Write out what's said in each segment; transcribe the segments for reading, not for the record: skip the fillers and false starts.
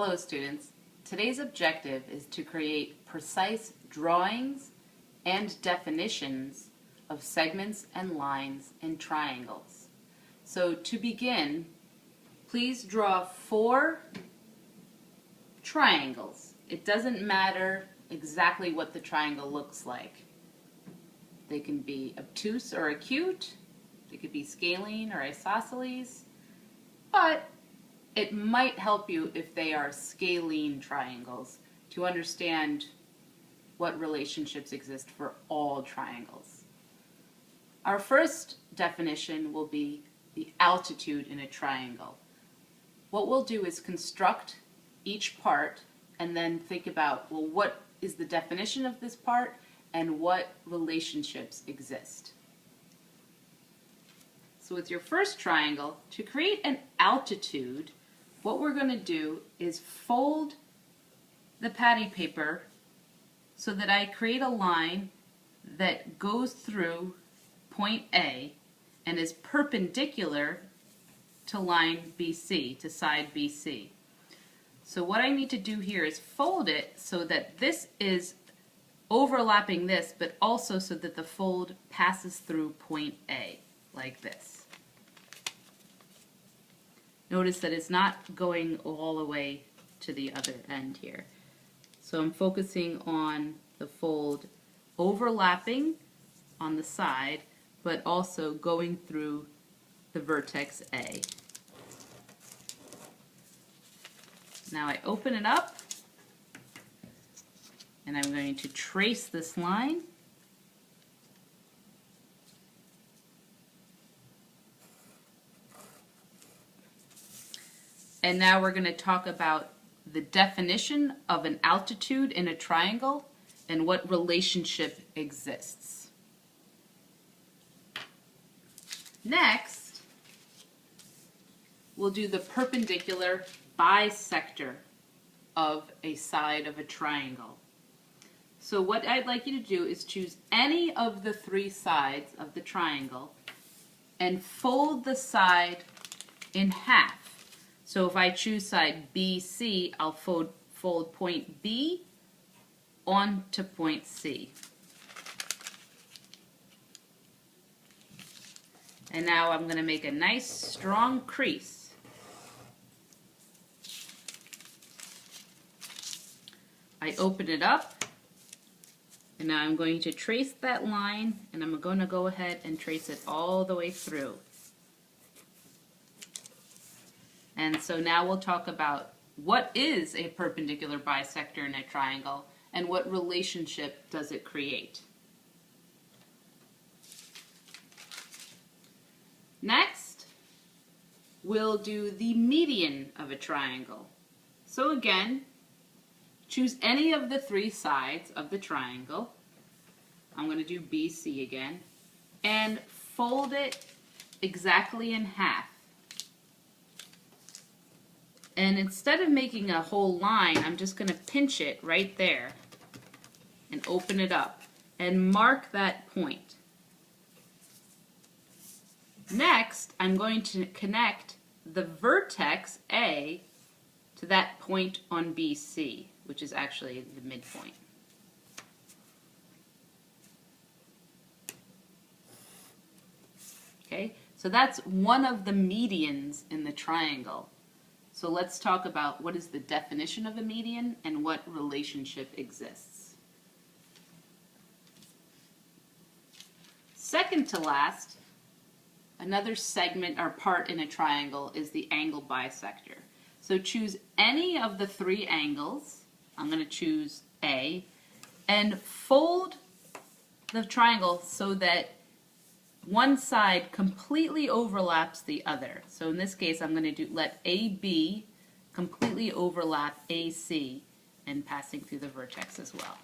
Hello students. Today's objective is to create precise drawings and definitions of segments and lines in triangles. So to begin, please draw 4 triangles. It doesn't matter exactly what the triangle looks like. They can be obtuse or acute, they could be scalene or isosceles, but it might help you if they are scalene triangles to understand what relationships exist for all triangles. Our first definition will be the altitude in a triangle. What we'll do is construct each part and then think about, well, what is the definition of this part and what relationships exist. So with your first triangle, to create an altitude, what we're going to do is fold the patty paper so that I create a line that goes through point A and is perpendicular to line BC, to side BC. So what I need to do here is fold it so that this is overlapping this, but also so that the fold passes through point A, like this. Notice that it's not going all the way to the other end here. So I'm focusing on the fold overlapping on the side, but also going through the vertex A. Now I open it up, and I'm going to trace this line. And now we're going to talk about the definition of an altitude in a triangle and what relationship exists. Next, we'll do the perpendicular bisector of a side of a triangle. So what I'd like you to do is choose any of the 3 sides of the triangle and fold the side in half. So if I choose side BC, I'll fold point B onto point C. And now I'm going to make a nice strong crease. I open it up, and now I'm going to trace that line, and I'm going to go ahead and trace it all the way through. And so now we'll talk about what is a perpendicular bisector in a triangle and what relationship does it create. Next, we'll do the median of a triangle. So again, choose any of the 3 sides of the triangle. I'm going to do BC again, and fold it exactly in half. And instead of making a whole line, I'm just going to pinch it right there and open it up and mark that point. Next, I'm going to connect the vertex A to that point on BC, which is actually the midpoint. Okay, so that's one of the medians in the triangle. So let's talk about what is the definition of a median and what relationship exists. Second to last, another segment or part in a triangle is the angle bisector. So choose any of the 3 angles. I'm going to choose A, and fold the triangle so that one side completely overlaps the other. So in this case, I'm going to let AB completely overlap AC and passing through the vertex as well.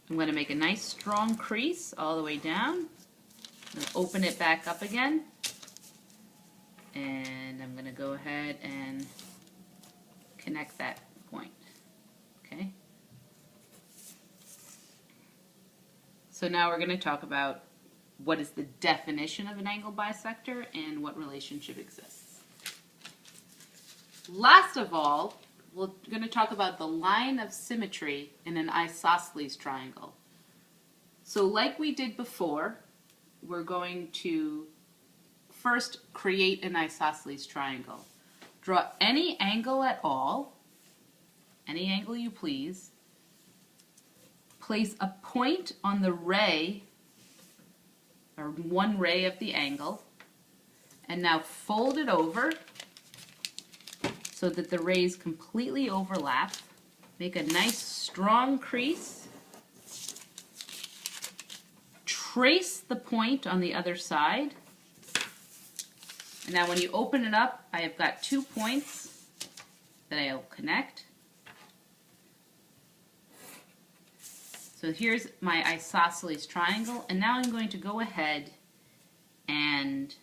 I'm going to make a nice strong crease all the way down. I'm going to open it back up again. And I'm going to go ahead and connect that point. Okay? So now we're going to talk about what is the definition of an angle bisector, and what relationship exists. Last of all, we're going to talk about the line of symmetry in an isosceles triangle. So like we did before, we're going to first create an isosceles triangle. Draw any angle at all, any angle you please. Place a point on the ray, or one ray of the angle, and now fold it over so that the rays completely overlap. Make a nice strong crease. Trace the point on the other side. And now when you open it up, I have got 2 points that I'll connect. So here's my isosceles triangle, and now I'm going to go ahead and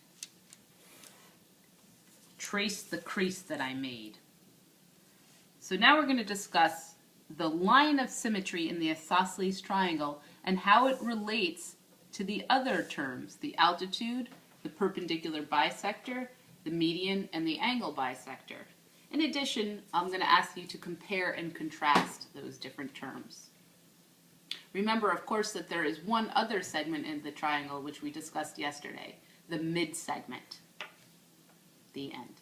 trace the crease that I made. So now we're going to discuss the line of symmetry in the isosceles triangle and how it relates to the other terms, the altitude, the perpendicular bisector, the median, and the angle bisector. In addition, I'm going to ask you to compare and contrast those different terms. Remember, of course, that there is one other segment in the triangle which we discussed yesterday, the mid-segment. The end.